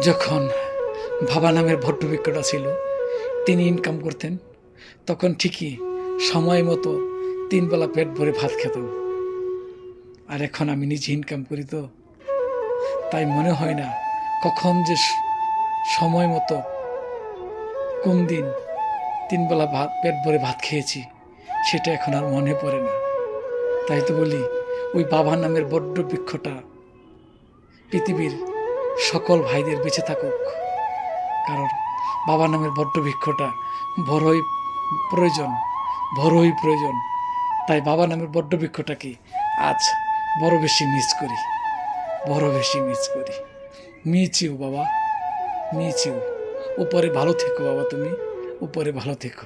যখন বাবা নামের ভট্টভিক্ষটা ছিল, তিনি ইনকাম করতেন, তখন ঠিকই সময় মতো 3 বেলা পেট ভরে ভাত খেতাম। আর এখন আমি নিজে ইনকাম করি, তো তাই মনে হয় না কখন যে সময় মতো কোন দিন 3 বেলা পেট ভরে ভাত খেয়েছি, সেটা এখন আর মনে পড়ে না। তাই তো বলি, ওই বাবা নামের বড্ড বৃক্ষটা পৃথিবীর সকল ভাইদের বেঁচে থাকুক। কারণ বাবা নামের বড্ড বৃক্ষটা বড়ই প্রয়োজন, বড়ই প্রয়োজন। তাই বাবা নামের বড্ড বৃক্ষটাকে আজ বড় বেশি মিস করি, বড় বেশি মিস করি। মিস ইউ বাবা, মিস ইউ। উপরে ভালো থেকো বাবা, তুমি উপরে ভালো থেকো।